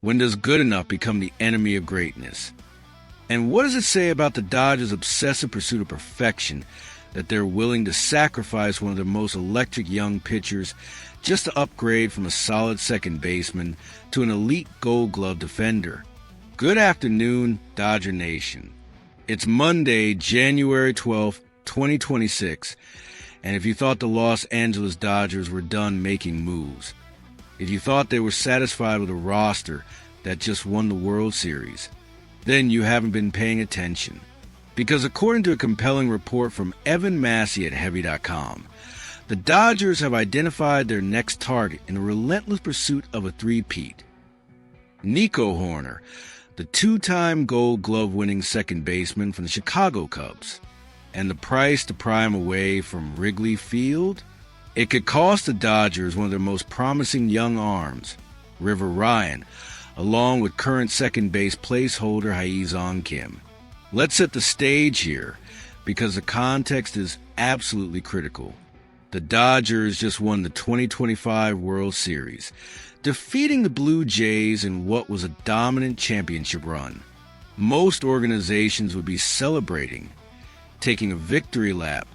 When does good enough become the enemy of greatness? And what does it say about the Dodgers' obsessive pursuit of perfection that they're willing to sacrifice one of their most electric young pitchers just to upgrade from a solid second baseman to an elite Gold Glove defender? Good afternoon, Dodger Nation. It's Monday, January 12th, 2026, and if you thought the Los Angeles Dodgers were done making moves, if you thought they were satisfied with a roster that just won the World Series, then you haven't been paying attention. Because according to a compelling report from Evan Massey at Heavy.com, the Dodgers have identified their next target in a relentless pursuit of a three-peat. Nico Hoerner, the two-time Gold Glove-winning second baseman from the Chicago Cubs. And the price to pry him away from Wrigley Field? It could cost the Dodgers one of their most promising young arms, River Ryan, along with current second base placeholder Hyun-Soo Kim. Let's set the stage here, because the context is absolutely critical. The Dodgers just won the 2025 World Series, defeating the Blue Jays in what was a dominant championship run. Most organizations would be celebrating, taking a victory lap,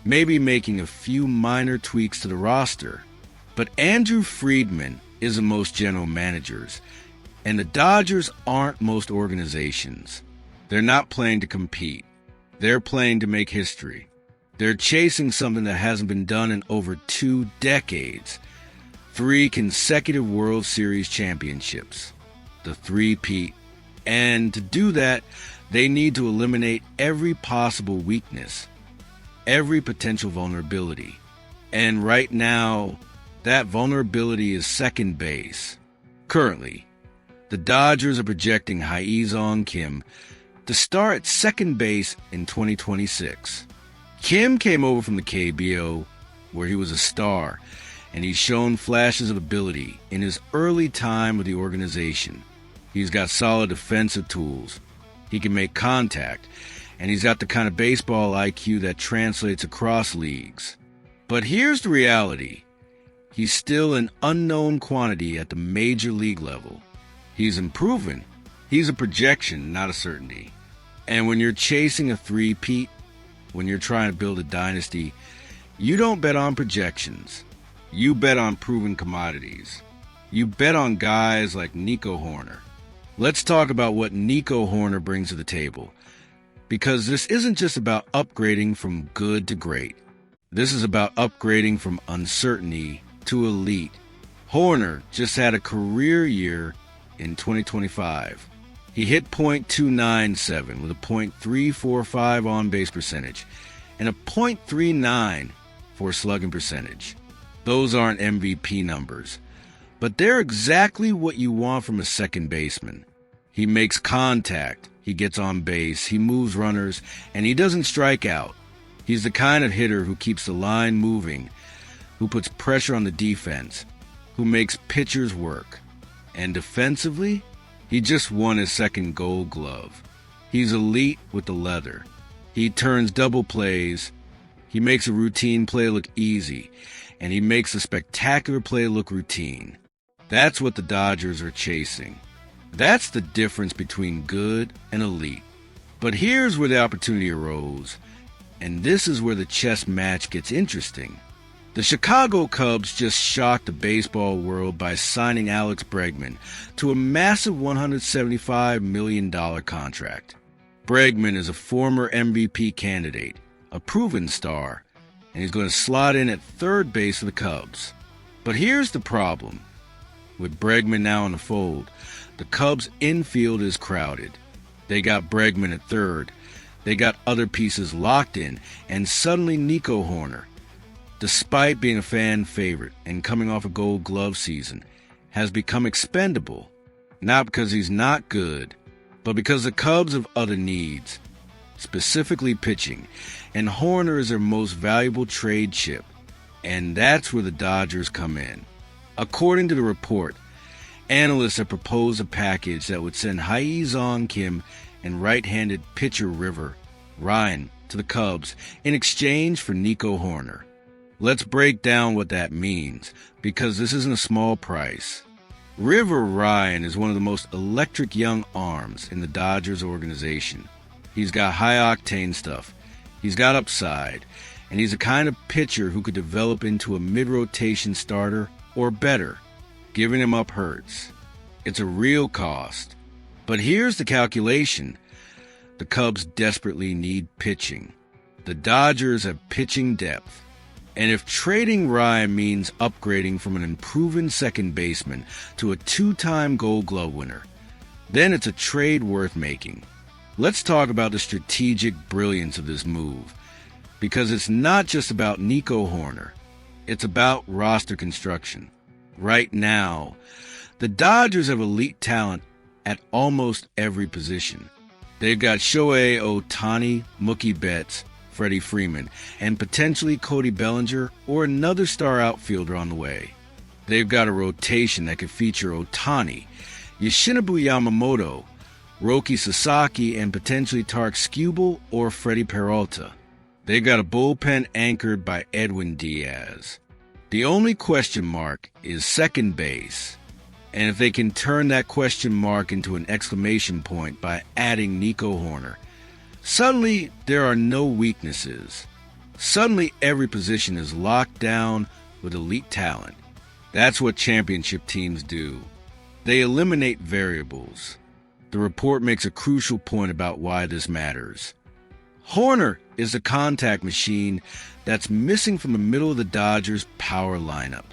maybe making a few minor tweaks to the roster. But Andrew Friedman isn't most general managers, and the Dodgers aren't most organizations. They're not playing to compete. They're playing to make history. They're chasing something that hasn't been done in over 2 decades. 3 consecutive World Series championships. The three-peat. And to do that, they need to eliminate every possible weakness, every potential vulnerability. And right now, that vulnerability is second base. Currently, the Dodgers are projecting Hyun-Soo Kim to start at second base in 2026. Kim came over from the KBO, where he was a star, and he's shown flashes of ability in his early time with the organization. He's got solid defensive tools. He can make contact, and he's got the kind of baseball IQ that translates across leagues. But here's the reality. He's still an unknown quantity at the major league level. He's improving. He's a projection, not a certainty. And when you're chasing a three-peat, when you're trying to build a dynasty, you don't bet on projections. You bet on proven commodities. You bet on guys like Nico Hoerner. Let's talk about what Nico Hoerner brings to the table. Because this isn't just about upgrading from good to great. This is about upgrading from uncertainty to elite. Hoerner just had a career year in 2025. He hit .297 with a .345 on-base percentage and a .39 for slugging percentage. Those aren't MVP numbers, but they're exactly what you want from a second baseman. He makes contact, he gets on base, he moves runners, and he doesn't strike out. He's the kind of hitter who keeps the line moving, who puts pressure on the defense, who makes pitchers work. And defensively, he just won his second Gold Glove. He's elite with the leather. He turns double plays, he makes a routine play look easy, and he makes a spectacular play look routine. That's what the Dodgers are chasing. That's the difference between good and elite. But here's where the opportunity arose, and this is where the chess match gets interesting. The Chicago Cubs just shocked the baseball world by signing Alex Bregman to a massive $175 million contract. Bregman is a former MVP candidate, a proven star, and he's going to slot in at third base for the Cubs. But here's the problem. With Bregman now in the fold, the Cubs' infield is crowded. They got Bregman at third. They got other pieces locked in, and suddenly Nico Hoerner, despite being a fan favorite and coming off a Gold Glove season, has become expendable. Not because he's not good, but because the Cubs have other needs, specifically pitching, and Hoerner is their most valuable trade chip. And that's where the Dodgers come in. According to the report, analysts have proposed a package that would send Hyun-Soo Kim and right-handed pitcher River Ryan to the Cubs in exchange for Nico Hoerner. Let's break down what that means, because this isn't a small price. River Ryan is one of the most electric young arms in the Dodgers organization. He's got high-octane stuff, he's got upside, and he's the kind of pitcher who could develop into a mid-rotation starter or better. Giving him up hurts. It's a real cost. But here's the calculation. The Cubs desperately need pitching. The Dodgers have pitching depth. And if trading Ryan means upgrading from an unproven second baseman to a two-time Gold Glove winner, then it's a trade worth making. Let's talk about the strategic brilliance of this move, because it's not just about Nico Hoerner. It's about roster construction. Right now, the Dodgers have elite talent at almost every position. They've got Shohei Ohtani, Mookie Betts, Freddie Freeman, and potentially Cody Bellinger or another star outfielder on the way. They've got a rotation that could feature Ohtani, Yoshinobu Yamamoto, Roki Sasaki, and potentially Tarek Skubal or Freddie Peralta. They've got a bullpen anchored by Edwin Diaz. The only question mark is second base. And if they can turn that question mark into an exclamation point by adding Nico Hoerner, suddenly there are no weaknesses. Suddenly every position is locked down with elite talent. That's what championship teams do. They eliminate variables. The report makes a crucial point about why this matters. Hoerner is the contact machine that's missing from the middle of the Dodgers' power lineup.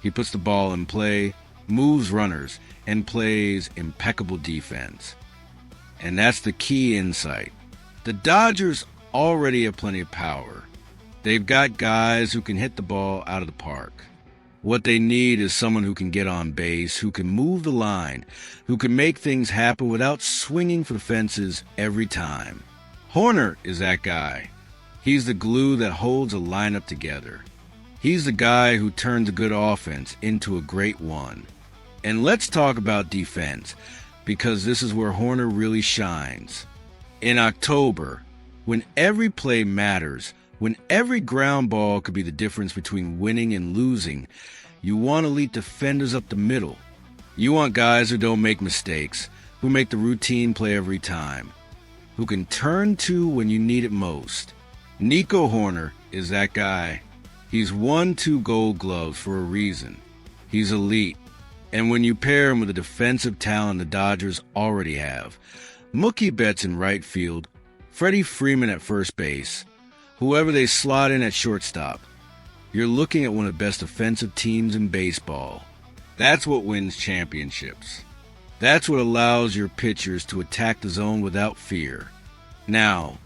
He puts the ball in play, moves runners, and plays impeccable defense. And that's the key insight. The Dodgers already have plenty of power. They've got guys who can hit the ball out of the park. What they need is someone who can get on base, who can move the line, who can make things happen without swinging for the fences every time. Hoerner is that guy. He's the glue that holds a lineup together. He's the guy who turns a good offense into a great one. And let's talk about defense, because this is where Hoerner really shines. In October, when every play matters, when every ground ball could be the difference between winning and losing, you want elite defenders up the middle. You want guys who don't make mistakes, who make the routine play every time, who can turn to when you need it most. Nico Hoerner is that guy. He's won 2 Gold Gloves for a reason. He's elite. And when you pair him with the defensive talent the Dodgers already have, Mookie Betts in right field, Freddie Freeman at first base, whoever they slot in at shortstop, you're looking at one of the best offensive teams in baseball. That's what wins championships. That's what allows your pitchers to attack the zone without fear. Now,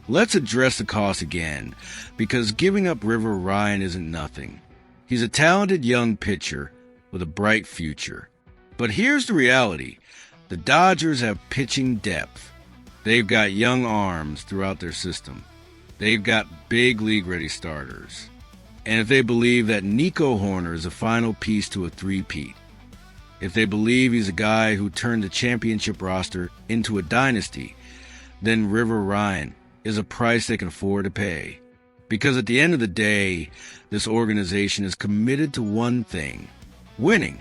let's address the cost again, because giving up River Ryan isn't nothing. He's a talented young pitcher with a bright future. But here's the reality. The Dodgers have pitching depth. They've got young arms throughout their system. They've got big league-ready starters. And if they believe that Nico Hoerner is the final piece to a three-peat, if they believe he's a guy who turned the championship roster into a dynasty, then River Ryan is a price they can afford to pay. Because at the end of the day, this organization is committed to one thing: winning.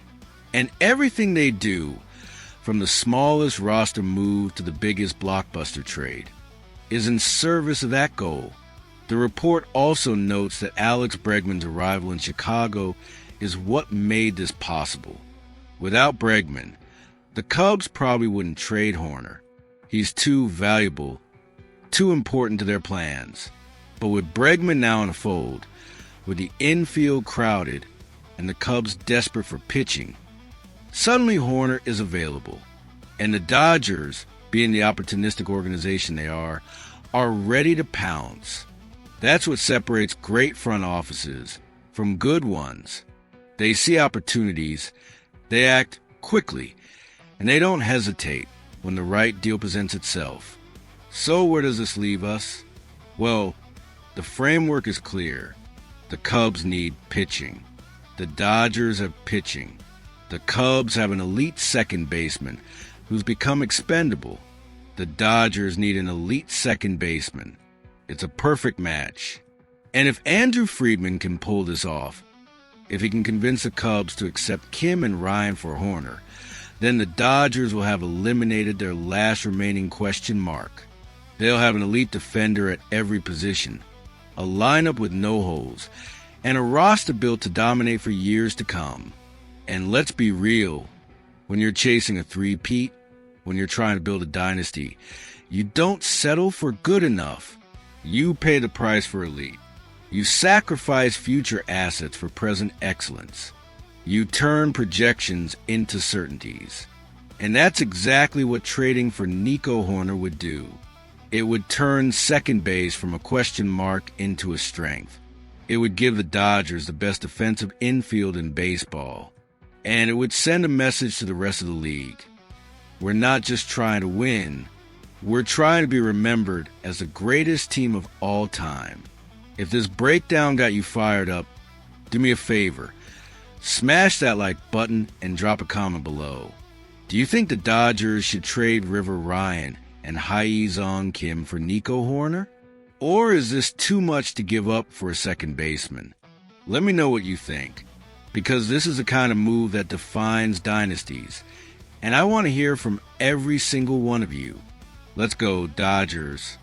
And everything they do, from the smallest roster move to the biggest blockbuster trade, is in service of that goal. The report also notes that Alex Bregman's arrival in Chicago is what made this possible. Without Bregman, the Cubs probably wouldn't trade Hoerner. He's too valuable, too important to their plans. But with Bregman now in the fold, with the infield crowded, and the Cubs desperate for pitching, suddenly Hoerner is available. And the Dodgers, being the opportunistic organization they are ready to pounce. That's what separates great front offices from good ones. They see opportunities, they act quickly, and they don't hesitate when the right deal presents itself. So where does this leave us? Well, the framework is clear. The Cubs need pitching. The Dodgers have pitching. The Cubs have an elite second baseman who's become expendable. The Dodgers need an elite second baseman. It's a perfect match. And if Andrew Friedman can pull this off, If he can convince the Cubs to accept Kim and Ryan for Hoerner, then the Dodgers will have eliminated their last remaining question mark. They'll have an elite defender at every position, a lineup with no holes, and a roster built to dominate for years to come. And let's be real, when you're chasing a three-peat, when you're trying to build a dynasty, you don't settle for good enough. You pay the price for elite. You sacrifice future assets for present excellence. You turn projections into certainties. And that's exactly what trading for Nico Hoerner would do. It would turn second base from a question mark into a strength. It would give the Dodgers the best defensive infield in baseball. And it would send a message to the rest of the league. We're not just trying to win. We're trying to be remembered as the greatest team of all time. If this breakdown got you fired up, do me a favor. Smash that like button and drop a comment below. Do you think the Dodgers should trade River Ryan and Hae-Sung Kim for Nico Hoerner? Or is this too much to give up for a second baseman? Let me know what you think, because this is the kind of move that defines dynasties, and I want to hear from every single one of you. Let's go, Dodgers.